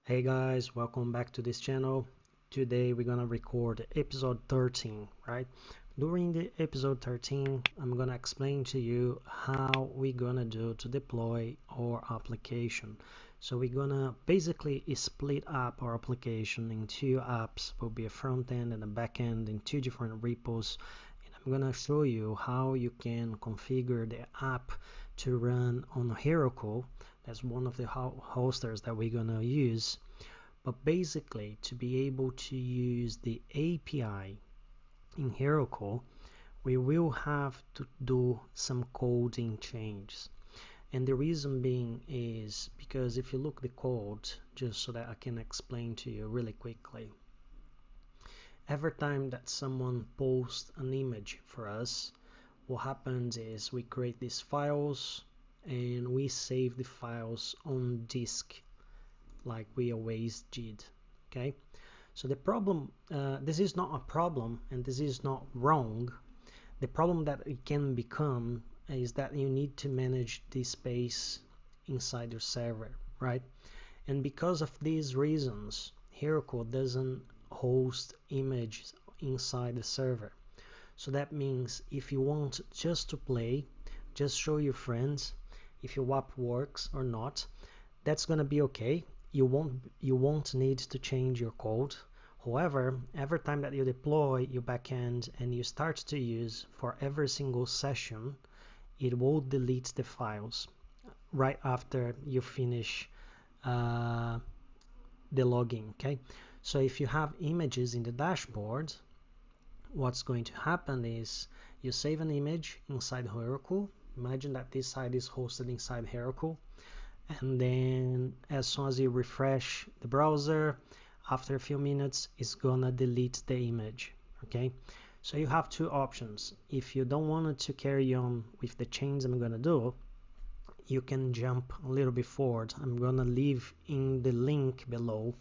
Hey guys, welcome back to this channel. Today we're gonna record episode 13, right? During the episode 13, I'm gonna explain to you how we're gonna do to deploy our application. So we're gonna basically split up our application in two apps. Will be a front end and a back end in two different repos. And I'm gonna show you how you can configure the app to run on Heroku. That's one of the hosters that we're gonna use. But basically, to be able to use the API in Heroku, we will have to do some coding changes. And the reason being is because if you look the code, just so that I can explain to you really quickly, every time that someone posts an image for us, what happens is we create these files and we save the files on disk like we always did. Okay, so the problem, this is not a problem and this is not wrong. The problem that it can become is that you need to manage the space inside your server, right? And because of these reasons, Heroku doesn't host images inside the server. So that means if you want just to play, just show your friends if your app works or not, that's gonna be okay. You won't need to change your code. However, every time that you deploy your backend and you start to use for every single session, it will delete the files right after you finish the login. Okay, so if you have images in the dashboard, what's going to happen is you save an image inside Heroku. Imagine that this site is hosted inside Heroku, and then as soon as you refresh the browser, after a few minutes, it's gonna delete the image. Okay, so you have two options. If you don't want to carry on with the change I'm gonna do, you can jump a little bit forward. I'm gonna leave in the link below,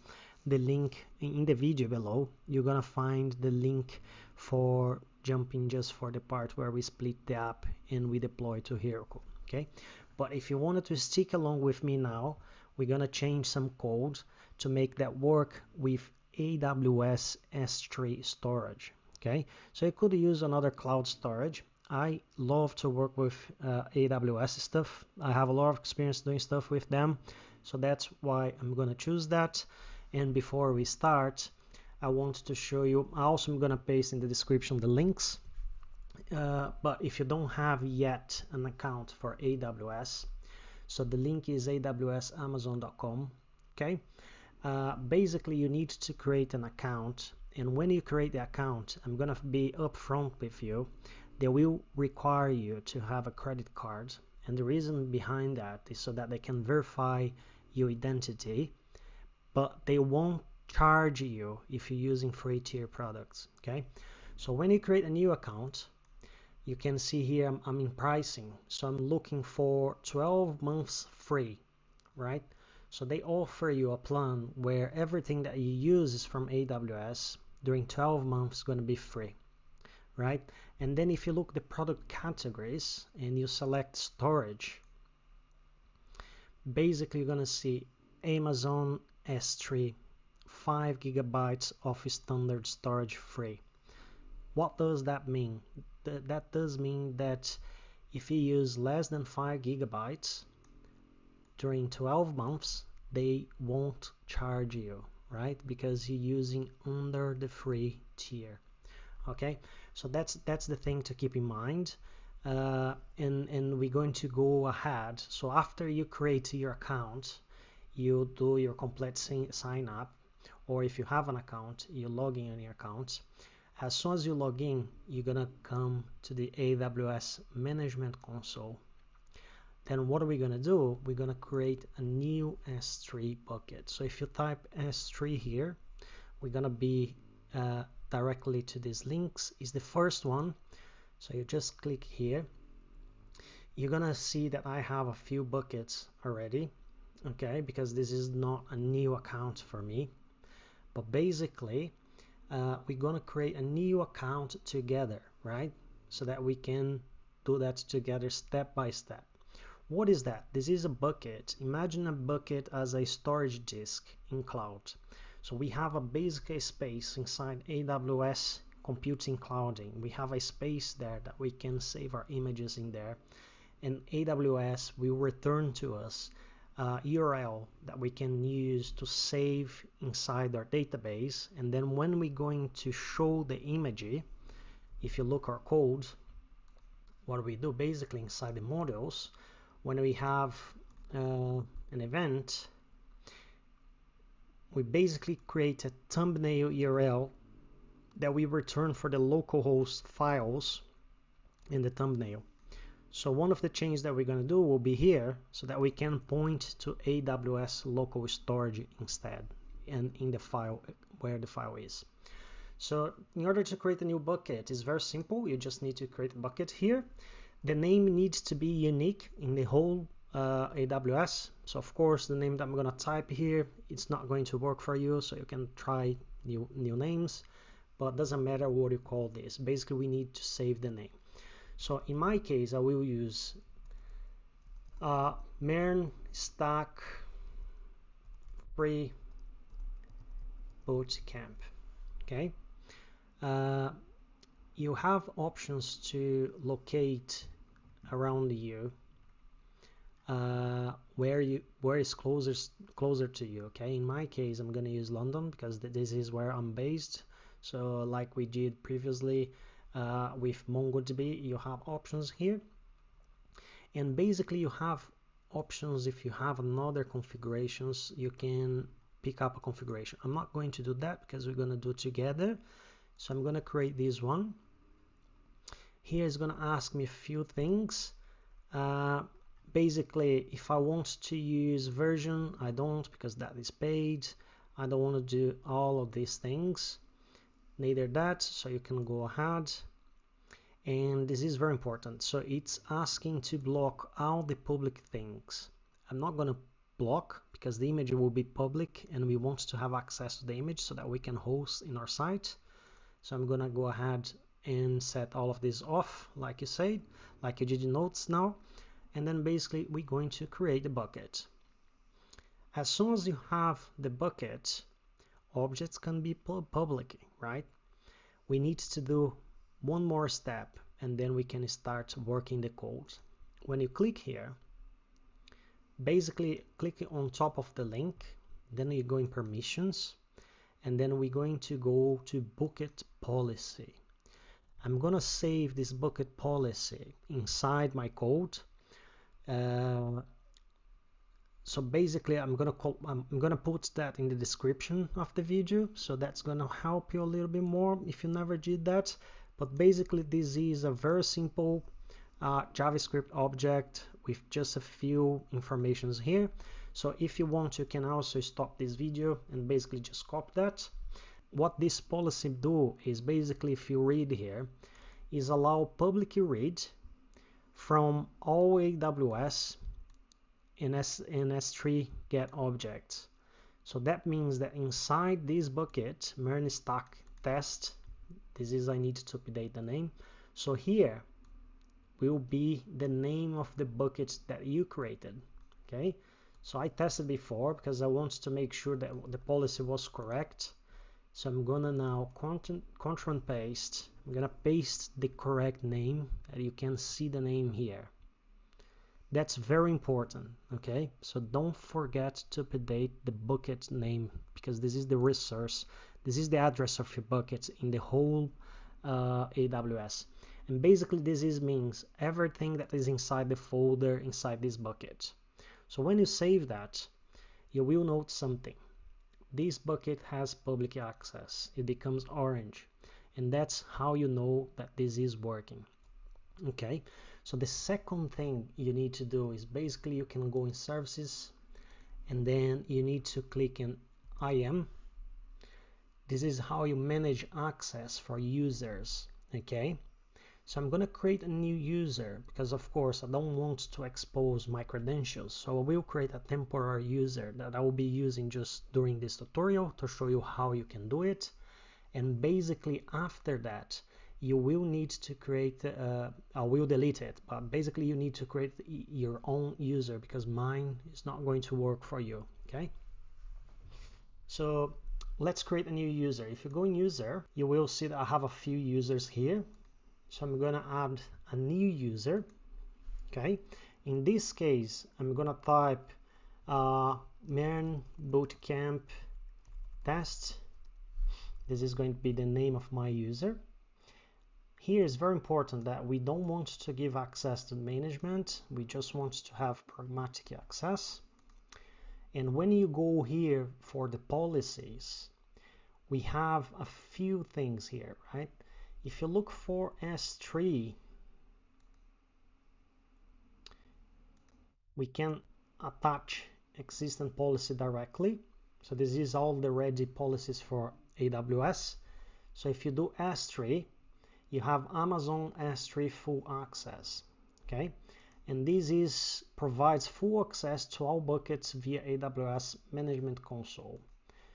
the link in the video below, you're gonna find the link for jumping just for the part where we split the app and we deploy to Heroku. Okay, but if you wanted to stick along with me now, we're gonna change some code to make that work with AWS S3 storage. Okay, so you could use another cloud storage. I love to work with AWS stuff. I have a lot of experience doing stuff with them, so that's why I'm gonna choose that. And before we start, I want to show you, I also am gonna paste in the description the links. But if you don't have yet an account for AWS, so the link is awsamazon.com. Okay, basically you need to create an account, and when you create the account, I'm gonna be upfront with you, they will require you to have a credit card, and the reason behind that is so that they can verify your identity, but they won't charge you if you're using free tier products. Okay, so when you create a new account, you can see here I'm in pricing, so I'm looking for 12 months free, right? So they offer you a plan where everything that you use is from AWS during 12 months is going to be free, right? And then if you look the product categories and you select storage, basically you're going to see Amazon S3 5 GB of standard storage free. What does that mean? That does mean that if you use less than 5 GB during 12 months, they won't charge you, right? Because you're using under the free tier. Okay, so that's the thing to keep in mind. And we're going to go ahead. So after you create your account, you do your complete sign up, or if you have an account, you log in on your account. As soon as you log in, you're gonna come to the AWS Management Console. Then what are we gonna do? We're gonna create a new S3 bucket. So if you type S3 here, we're gonna be directly to these links. Is the first one. So you just click here. You're gonna see that I have a few buckets already, okay, because this is not a new account for me. But basically, we're gonna create a new account together, right? So that we can do that together step by step. What is that? This is a bucket. Imagine a bucket as a storage disk in cloud. So we have a basic space inside AWS computing clouding. We have a space there that we can save our images in there, and AWS will return to us a URL that we can use to save inside our database. And then when we're going to show the image, if you look our code, what we do basically inside the modules, when we have an event, we basically create a thumbnail URL that we return for the localhost files in the thumbnail. So one of the changes that we're going to do will be here, so that we can point to AWS local storage instead, and in the file where the file is. So in order to create a new bucket, it's very simple. You just need to create a bucket here. The name needs to be unique in the whole AWS. So of course the name that I'm going to type here, it's not going to work for you, so you can try new names, but it doesn't matter what you call this. Basically we need to save the name. So in my case I will use MERN Stack free bootcamp. Okay, you have options to locate around you where is closer to you. Okay, in my case I'm gonna use London because this is where I'm based. So like we did previously with MongoDB, you have options here, and basically you have options. If you have another configurations, you can pick up a configuration. I'm not going to do that because we're going to do it together. So I'm going to create this one. Here is going to ask me a few things. Basically, if I want to use version, I don't, because that is paid. I don't want to do all of these things, neither that, so you can go ahead. And this is very important. So it's asking to block all the public things. I'm not going to block because the image will be public and we want to have access to the image so that we can host in our site. So I'm going to go ahead and set all of this off, like you said, like you did in Notes now. And then basically we're going to create the bucket. As soon as you have the bucket, objects can be public, right? We need to do one more step and then we can start working the code. When you click here, basically click on top of the link, then you go in permissions, and then we're going to go to bucket policy. I'm gonna save this bucket policy inside my code. So basically I'm gonna put that in the description of the video, so that's gonna help you a little bit more if you never did that. But basically this is a very simple JavaScript object with just a few informations here. So if you want, you can also stop this video and basically just copy that. What this policy do is basically, if you read here, is allow public read from all AWS and S3 get objects. So that means that inside this bucket, MERN Stack test, this is, I need to update the name. So here will be the name of the bucket that you created. Okay, so I tested before because I want to make sure that the policy was correct. So I'm gonna now Ctrl and paste. I'm gonna paste the correct name, and you can see the name here. That's very important. Okay, so don't forget to update the bucket name, because this is the resource, this is the address of your bucket in the whole AWS. And basically this means everything that is inside the folder inside this bucket. So when you save that, you will note something. This bucket has public access. It becomes orange, and that's how you know that this is working. Okay, so the second thing you need to do is basically you can go in services, and then you need to click in IAM. This is how you manage access for users. Okay, so I'm going to create a new user because of course I don't want to expose my credentials. So I will create a temporary user that I will be using just during this tutorial to show you how you can do it. And basically after that, you will need to create, I will delete it, but basically you need to create your own user because mine is not going to work for you, okay? So let's create a new user. If you go in user, you will see that I have a few users here. So I'm gonna add a new user, okay? In this case, I'm gonna type MERN Bootcamp test. This is going to be the name of my user. Here is very important that we don't want to give access to management. We just want to have pragmatic access. And when you go here for the policies, we have a few things here, right? If you look for S3, we can attach existing policy directly. So this is all the ready policies for AWS. So if you do S3, you have Amazon S3 full access, okay? And this provides full access to all buckets via AWS Management Console.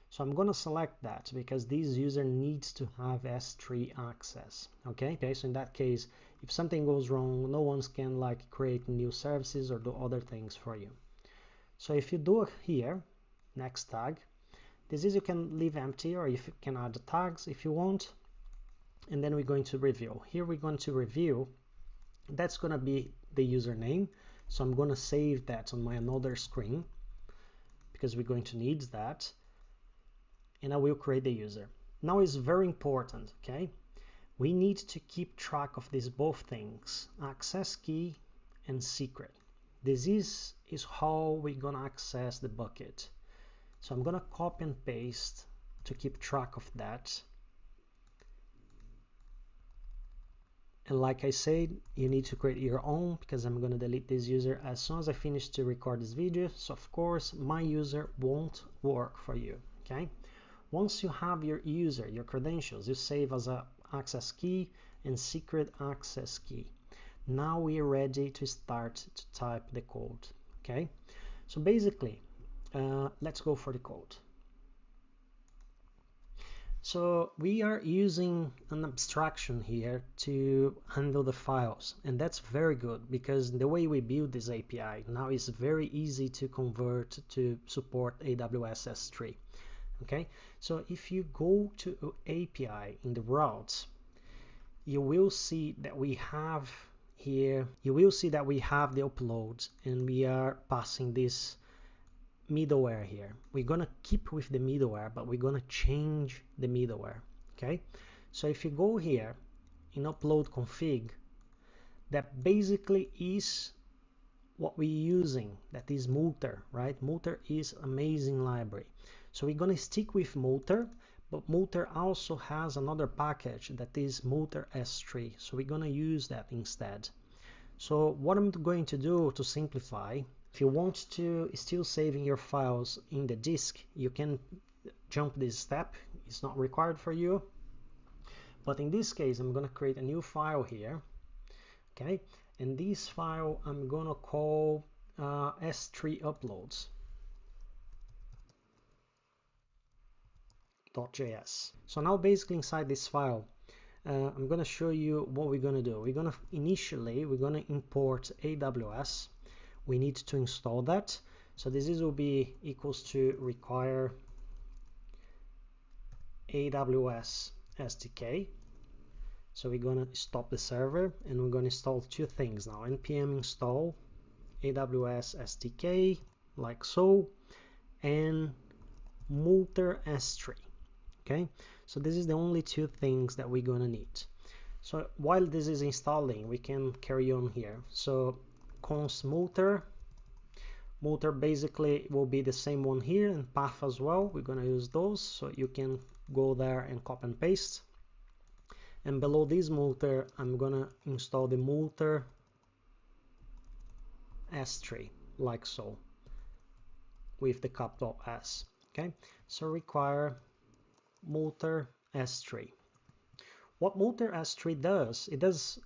So I'm gonna select that because this user needs to have S3 access, okay? So in that case, if something goes wrong, no one can like create new services or do other things for you. So if you do here, next tag, this is you can leave empty or if you can add the tags if you want. And then we're going to review. Here we're going to review. That's going to be the username. So I'm going to save that on my another screen because we're going to need that. And I will create the user. Now it's very important, okay? We need to keep track of these both things, access key and secret. This is how we're going to access the bucket. So I'm going to copy and paste to keep track of that. And like I said, you need to create your own because I'm going to delete this user as soon as I finish to record this video. So of course, my user won't work for you, okay? Once you have your user, your credentials, you save as a access key and secret access key. Now we are ready to start to type the code, okay? So basically, let's go for the code. So we are using an abstraction here to handle the files, and that's very good because the way we build this API now is very easy to convert to support AWS S3. Okay, so if you go to API in the routes, you will see that we have here, you will see that we have the uploads and we are passing this middleware here. We're gonna keep with the middleware, but we're gonna change the middleware, okay? So if you go here in upload config, that basically is what we're using, that is Multer, right? Multer is amazing library. So we're gonna stick with Multer, but Multer also has another package that is Multer S3. So we're gonna use that instead. So what I'm going to do to simplify, if you want to still saving your files in the disk, you can jump this step. It's not required for you. But in this case, I'm going to create a new file here. Okay. And this file I'm going to call S3 uploads.js. So now basically inside this file, I'm going to show you what we're going to do. We're going to import AWS. We need to install that. So this will be equals to require AWS SDK. So we're going to stop the server and we're going to install two things now. npm install AWS SDK like so, and Multer S3. Okay, so this is the only two things that we're going to need. So while this is installing, we can carry on here. So const Multer basically will be the same one here, and path as well. We're going to use those, so you can go there and copy and paste. And below this Multer, I'm going to install the Multer S3 like so with the capital S. Okay, so require Multer S3. What Multer S3 does, it does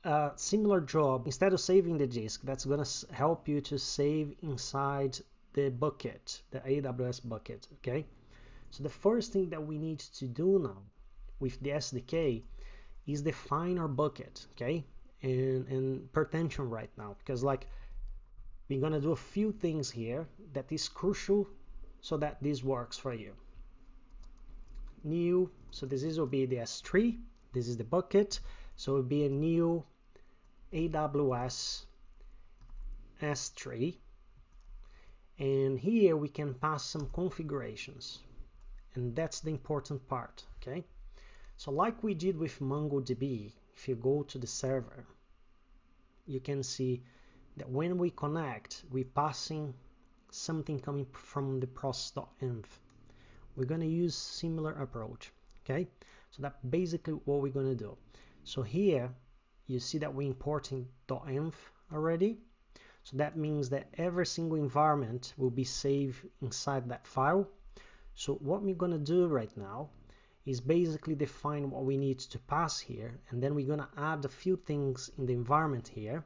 a similar job. Instead of saving the disk, that's going to help you to save inside the bucket, the AWS bucket. Okay, so the first thing that we need to do now with the SDK is define our bucket, okay? And pay attention right now, because like we're gonna do a few things here that is crucial so that this works for you. New, so this will be the S3, this is the bucket, so it will be a new AWS S3, and here we can pass some configurations, and that's the important part, okay? So like we did with MongoDB, if you go to the server, you can see that when we connect, we're passing something coming from the process.env. We're going to use similar approach, okay? So that's basically what we're going to do. So here you see that we're importing .env already. So that means that every single environment will be saved inside that file. So what we're going to do right now is basically define what we need to pass here, and then we're going to add a few things in the environment here,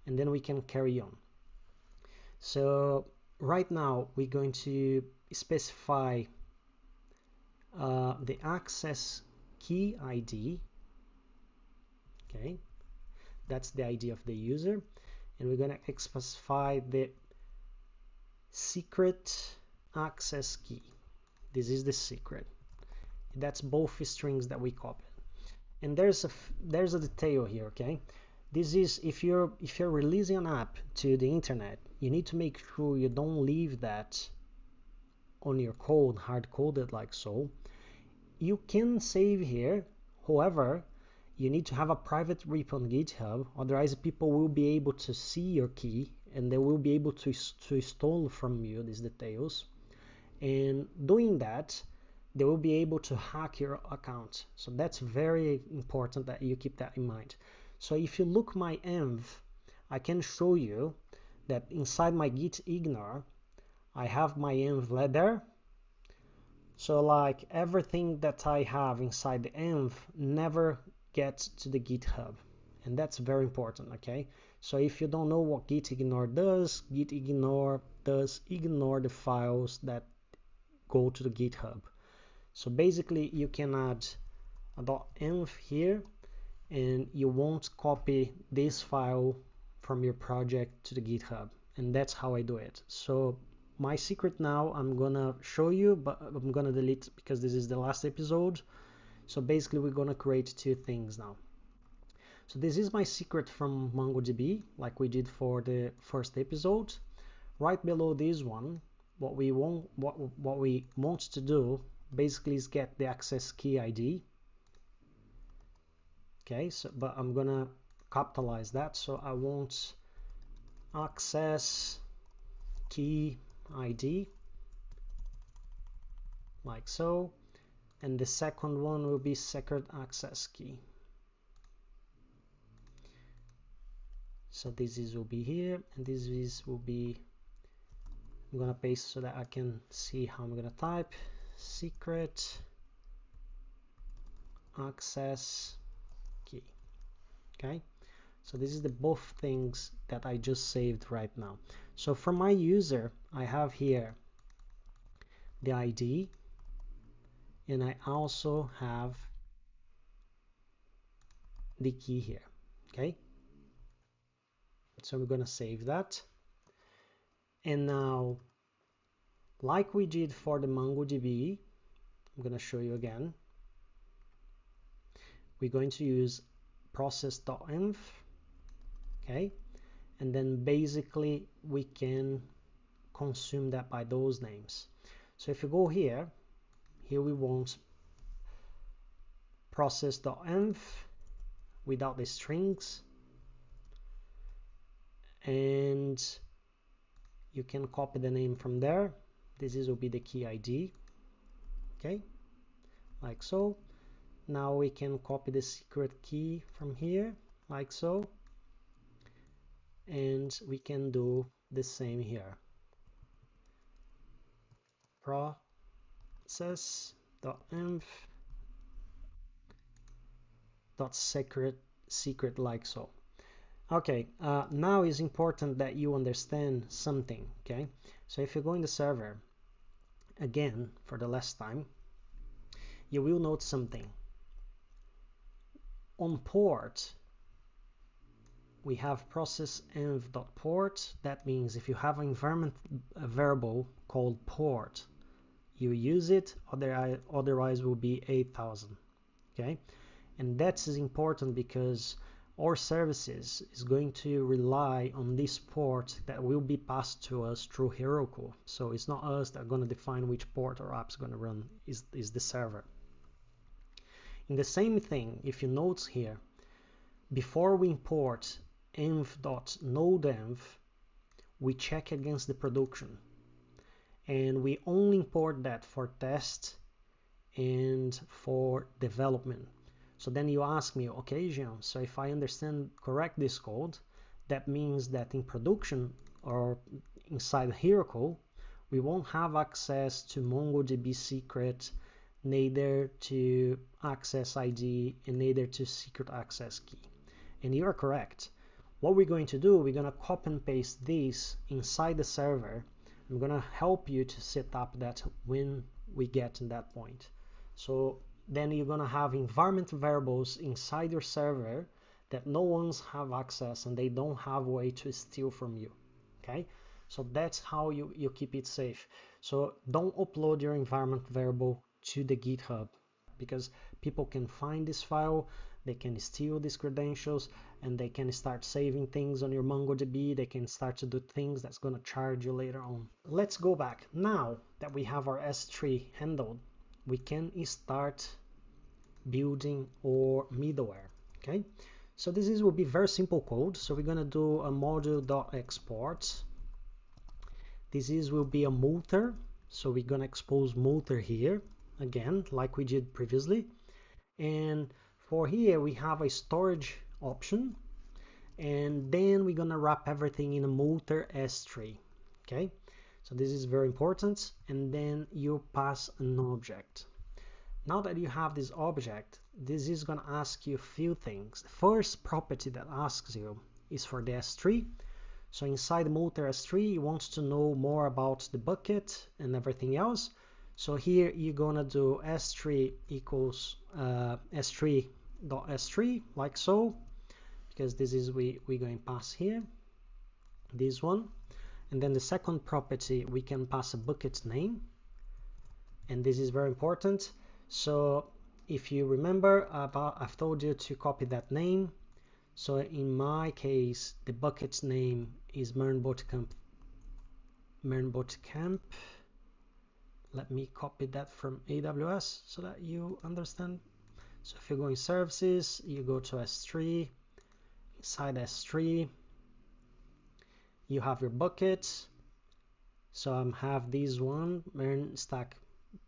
and then we can carry on. So right now we're going to specify the access key ID, okay, that's the ID of the user, and we're going to specify the secret access key. This is the secret. That's both strings that we copied. And there's a detail here, okay? This is if you're releasing an app to the internet, you need to make sure you don't leave that on your code hard-coded like so. You can save here, however, you need to have a private repo on GitHub, otherwise people will be able to see your key and they will be able to steal from you these details. And doing that, they will be able to hack your account. So that's very important that you keep that in mind. So if you look my env, I can show you that inside my git ignore, I have my env there. So like everything that I have inside the env never gets to the GitHub, and that's very important, okay? So if you don't know what git ignore does ignore the files that go to the GitHub. So basically you can add a .env here, and you won't copy this file from your project to the GitHub, and that's how I do it. So my secret now I'm gonna show you, but I'm gonna delete because this is the last episode. So basically we're gonna create two things now. So this is my secret from MongoDB, like we did for the first episode. Right below this one, what we want to do basically is get the access key ID. Okay, so but I'm gonna capitalize that, so I want access key ID like so, and the second one will be secret access key. So this will be here, and this will be, I'm gonna paste so that I can see how I'm gonna type secret access key. Okay, so this is the both things that I just saved right now. So from my user, I have here the ID, and I also have the key here. Okay, so we're gonna save that, and now like we did for the MongoDB, I'm gonna show you again. We're going to use process.env, okay, and then basically we can consume that by those names. So if you go here we want process.env without the strings, and you can copy the name from there. This will be the key ID, okay, like so. Now we can copy the secret key from here like so, and we can do the same here. Process.env secret like so. Okay, now it's important that you understand something, okay? So if you go in the server again for the last time, you will note something. on port, we have process env.port. That means if you have an environment variable called port, you use it, otherwise will be 8000. Okay, and that's important because our services is going to rely on this port that will be passed to us through Heroku. So it's not us that are going to define which port our app's going to run, is the server. In the same thing, if you notice here, before we import env.nodeenv, we check against the production. And we only import that for test and for development. So then you ask me, okay, Jean, so if I understand correct this code, that means that in production or inside Heroku, we won't have access to MongoDB secret, neither to access ID, and neither to secret access key. And you are correct. What we're going to do, we're going to copy and paste this inside the server. I'm going to help you to set up that when we get to that point. So then you're going to have environment variables inside your server that no one's have access and they don't have a way to steal from you. Okay, so that's how you keep it safe. So don't upload your environment variable to the GitHub, because people can find this file, they can steal these credentials, and they can start saving things on your MongoDB. They can start to do things that's going to charge you later on. Let's go back. Now that we have our S3 handled, we can start building our middleware. Okay, so this will be very simple code. So we're going to do a module.export. This will be a multer. So we're going to expose multer here again, like we did previously. And for here, we have a storage option. And then we're going to wrap everything in a multer S3. Okay, so this is very important. And then you pass an object. Now that you have this object, this is going to ask you a few things. The first property that asks you is for the S3. So inside the multer S3, you want to know more about the bucket and everything else. So here you're going to do S3 equals S3.S3, like so, because this is we're going to pass here, this one. And then the second property, we can pass a bucket name. And this is very important. So if you remember, I've told you to copy that name. So in my case, the bucket's name is MERN Bootcamp. MERN Bootcamp. Let me copy that from AWS so that you understand. So if you go in services, you go to S3. Inside S3, you have your buckets. So I have this one, MERN Stack.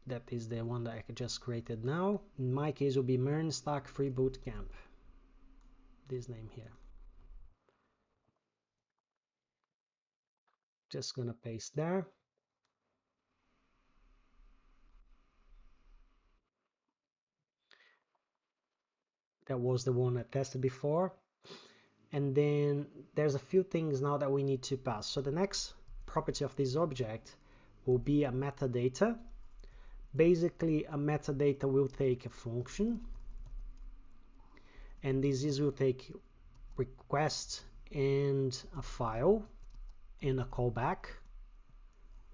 That is the one that I just created now. In my case, it will be MERN Stack Free Bootcamp. This name here. Just gonna paste there. That was the one I tested before. And then there's a few things now that we need to pass. So the next property of this object will be a metadata. Basically, a metadata will take a function, and this will take request and a file and a callback.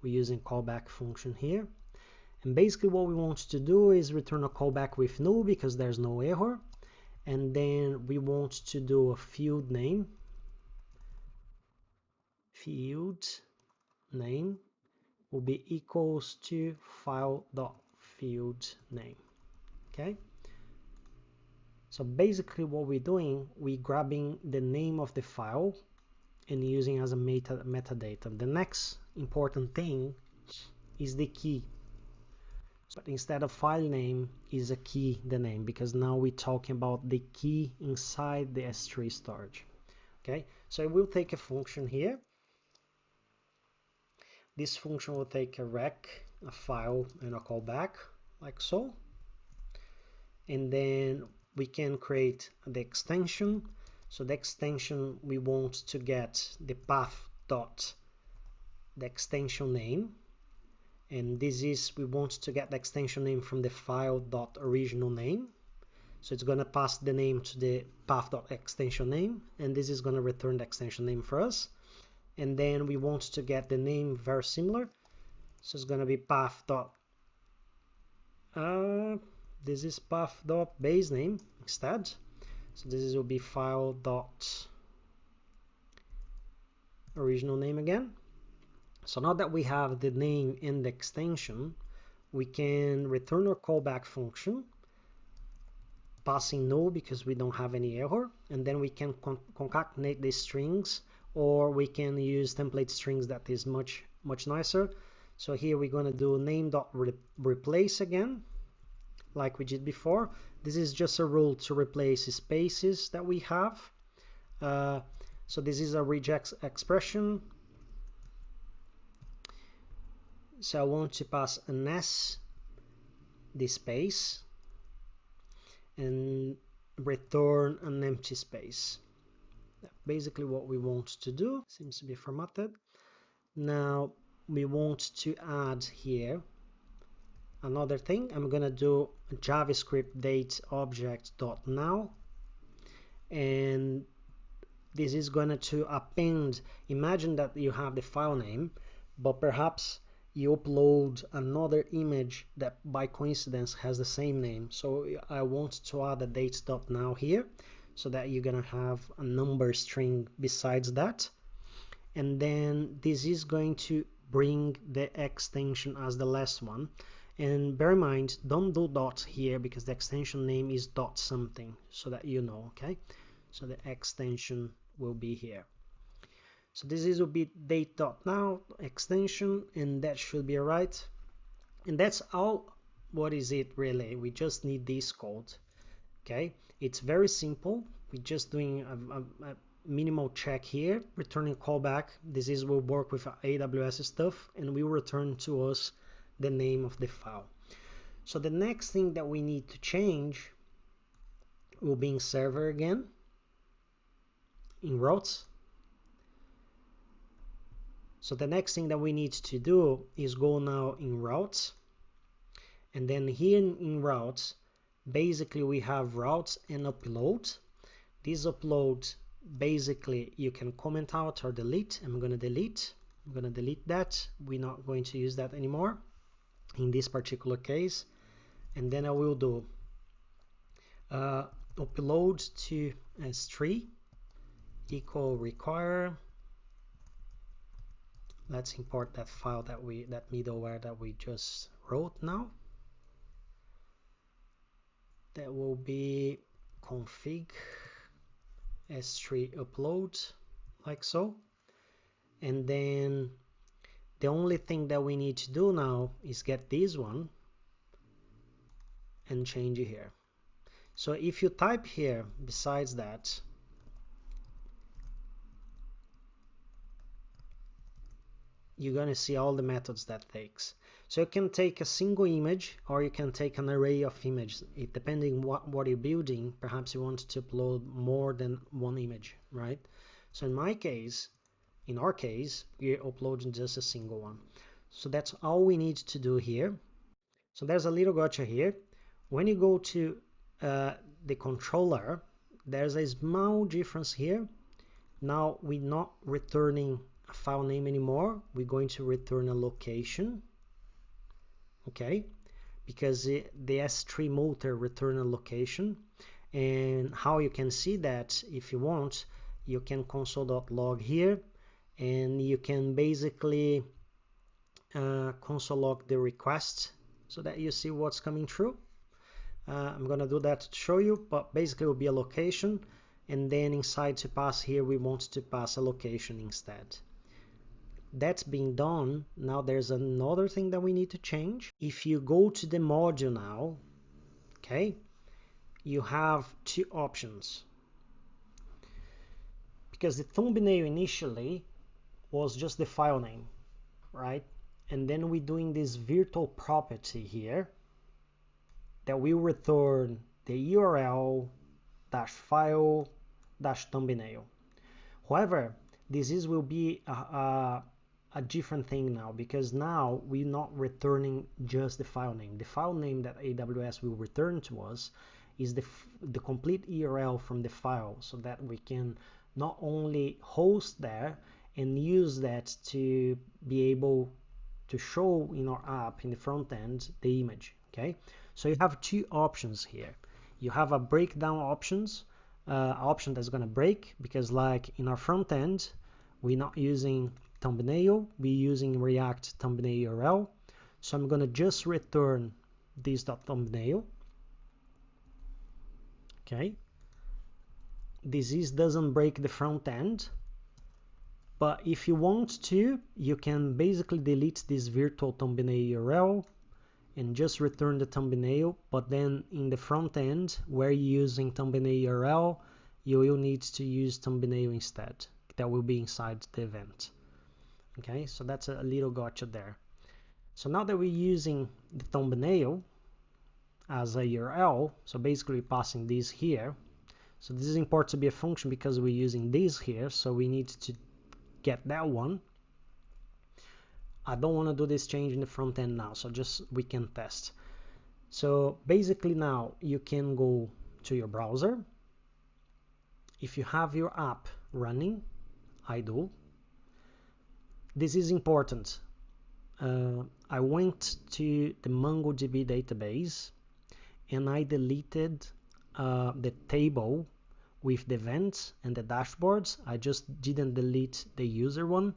We're using callback function here. And basically what we want to do is return a callback with null because there's no error. And then we want to do a field name. Field name will be equals to file.field name. Okay. So basically what we're doing, we're grabbing the name of the file and using as a metadata. The next important thing is the key. But instead of file name is a key, the name, because now we're talking about the key inside the S3 storage. Okay, so it will take a function here. This function will take a rec, a file, and a callback, like so. And then we can create the extension. So the extension, we want to get the path dot the extension name. And this is, we want to get the extension name from the file dot original name. So it's going to pass the name to the path.extension name, and this is going to return the extension name for us. And then we want to get the name very similar, so it's going to be path dot this is path dot base name instead. So this will be file dot original name again. So now that we have the name and the extension, we can return our callback function passing no because we don't have any error, and then we can concatenate the strings, or we can use template strings that is much nicer. So here we're going to do name.replace again, like we did before. This is just a rule to replace spaces that we have. So this is a regex expression. So I want to pass an S, this space, and return an empty space. Basically what we want to do. Seems to be formatted. Now we want to add here another thing. I'm gonna do JavaScript date object dot now, and this is going to append. Imagine that you have the file name, but perhaps you upload another image that by coincidence has the same name. So I want to add a date.now here, so that you're gonna have a number string besides that. And then this is going to bring the extension as the last one. And bear in mind, don't do dot here because the extension name is dot something, so that you know, okay? So the extension will be here. So this will be date.now extension, and that should be alright. And that's all. What is it really? We just need this code. Okay, it's very simple. We're just doing a minimal check here, returning callback. This is will work with AWS stuff, and will return to us the name of the file. So the next thing that we need to change will be in server again, in routes. So the next thing that we need to do is go now in routes, and then here in routes, basically we have routes and upload. This upload, basically you can comment out or delete. I'm going to delete that. We're not going to use that anymore in this particular case. And then I will do upload to S3 equal require. Let's import that file that middleware that we just wrote now. That will be config S3 upload, like so. And then the only thing that we need to do now is get this one and change it here. So if you type here, besides that, you're going to see all the methods that takes. So you can take a single image, or you can take an array of images. It depending what you're building, perhaps you want to upload more than one image, right? So in our case, we're uploading just a single one. So that's all we need to do here. So there's a little gotcha here. When you go to the controller, there's a small difference here. Now we're not returning a file name anymore. We're going to return a location, okay, because the S3 motor return a location. And how you can see that, if you want, you can console.log here, and you can basically console log the request so that you see what's coming through. I'm going to do that to show you, but basically it will be a location, and then inside to pass here we want to pass a location instead. That's being done. Now there's another thing that we need to change. If you go to the module now, okay, you have two options, because the thumbnail initially was just the file name, right? And then we're doing this virtual property here that will return the URL dash file dash thumbnail. However, will be a different thing now, because now we're not returning just the file name. The file name that AWS will return to us is the complete URL from the file, so that we can not only host there and use that to be able to show in our app in the front end the image. Okay, so you have two options here. You have a breakdown options, option that's going to break, because like in our front end we're not using thumbnail, we're using React thumbnail URL. So I'm going to just return this .thumbnail. Okay, this doesn't break the front end, but if you want to, you can basically delete this virtual thumbnail URL and just return the thumbnail, but then in the front end where you're using thumbnail URL, you will need to use thumbnail instead. That will be inside the event. Okay, so that's a little gotcha there. So now that we're using the thumbnail as a URL, so basically passing this here. So this is important to be a function because we're using this here, so we need to get that one. I don't want to do this change in the front end now, so just we can test. So basically now you can go to your browser. If you have your app running, I do. This is important. I went to the MongoDB database and I deleted the table with the events and the dashboards. I just didn't delete the user one.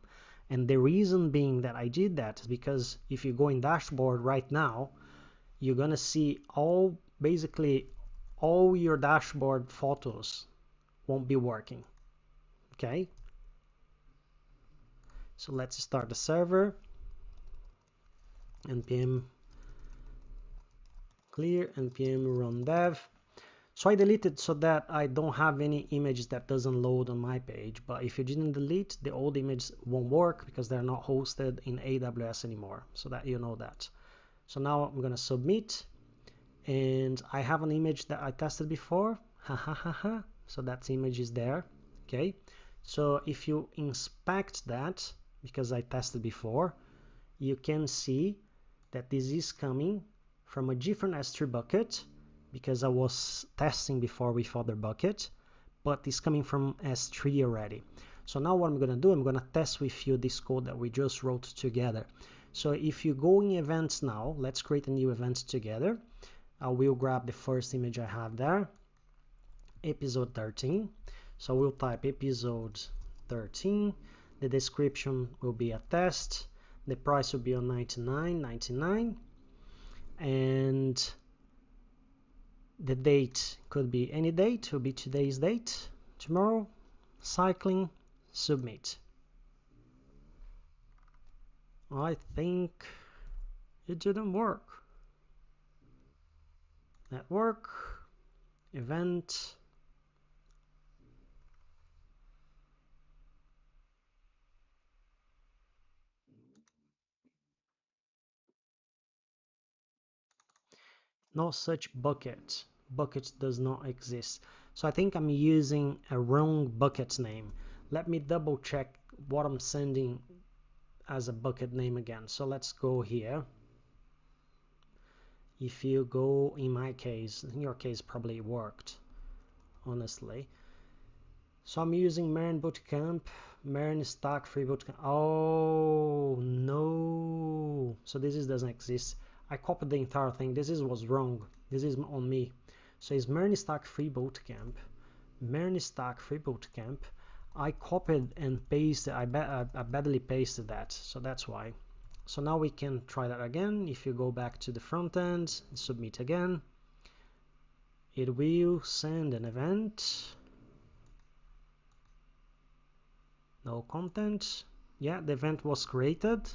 And the reason being that I did that is because if you go in dashboard right now, you're gonna see basically all your dashboard photos won't be working. Okay, so let's start the server. npm clear, npm run dev. So I deleted so that I don't have any images that doesn't load on my page. But if you didn't delete, the old images won't work because they're not hosted in AWS anymore, so that you know that. So now I'm gonna submit, and I have an image that I tested before. So that image is there. Okay, so if you inspect that, because I tested before, you can see that this is coming from a different S3 bucket, because I was testing before with other bucket, but it's coming from S3 already. So now what I'm going to do, I'm going to test with you this code that we just wrote together. So if you go in events now, let's create a new event together. I will grab the first image I have there, episode 13. So we'll type episode 13. The description will be a test. The price will be on $99.99. And the date could be any date, it will be today's date, tomorrow, cycling, submit. I think it didn't work. Network, event, no such bucket. Bucket does not exist. So I think I'm using a wrong bucket name. Let me double check what I'm sending as a bucket name again. So let's go here. If you go, in my case, in your case probably worked, honestly. So I'm using MERN Bootcamp, MERN Stack free bootcamp. Oh no! So this doesn't exist. I copied the entire thing. This was wrong. This is on me. So it's MERN Stack free bootcamp, MERN Stack free bootcamp. I copied and pasted. I badly pasted that. So that's why. So now we can try that again. If you go back to the front end, submit again, it will send an event. No content. Yeah, the event was created.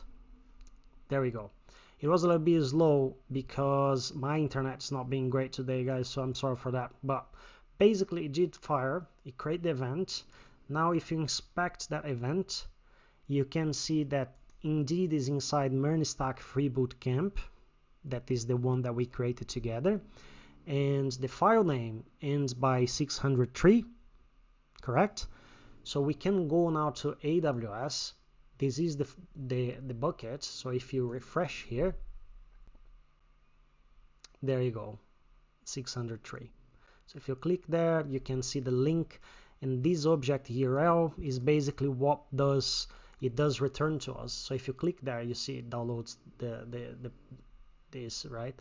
There we go. It was a little bit slow because my internet's not being great today, guys, so I'm sorry for that. But basically it did fire, it created the event. Now if you inspect that event, you can see that indeed is inside MERN Stack free bootcamp. That is the one that we created together. And the file name ends by 603, correct? So we can go now to AWS. This is the bucket. So if you refresh here, there you go, 603. So if you click there, you can see the link, and this object URL is basically what it does return to us. So if you click there, you see it downloads this, right?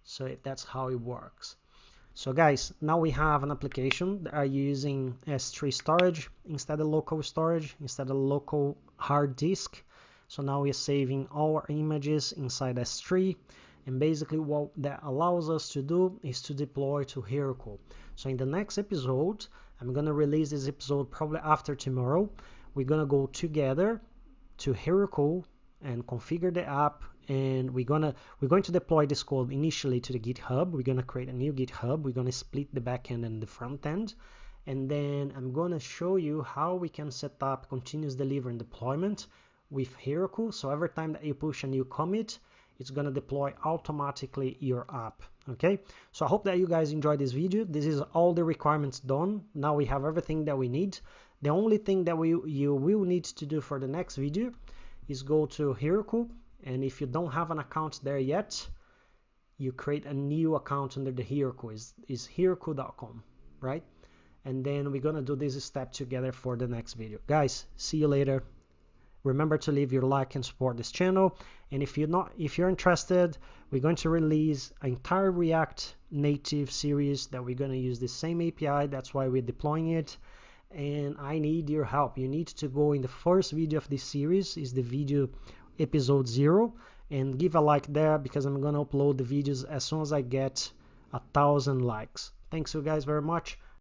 So that's how it works. So guys, now we have an application that are using S3 storage instead of local storage, instead of local hard disk. So now we're saving all our images inside S3, and basically what that allows us to do is to deploy to Heroku. So in the next episode, I'm gonna release this episode probably after tomorrow. We're gonna go together to Heroku and configure the app, and we're going to deploy this code initially to the GitHub. We're going to create a new GitHub. We're going to split the backend and the front end, and then I'm going to show you how we can set up continuous delivery and deployment with Heroku. So every time that you push a new commit, it's going to deploy automatically your app. Okay, so I hope that you guys enjoyed this video. This is all the requirements done. Now we have everything that we need. The only thing that you will need to do for the next video is go to Heroku, and if you don't have an account there yet, you create a new account under the Heroku, is heroku.com, right? And then we're gonna do this step together for the next video. Guys, see you later. Remember to leave your like and support this channel, and if you're interested, we're going to release an entire React native series that we're going to use the same API. That's why we're deploying it, and I need your help. You need to go in the first video of this series, is the video episode 0, and give a like there, because I'm going to upload the videos as soon as I get 1,000 likes. Thanks you guys very much.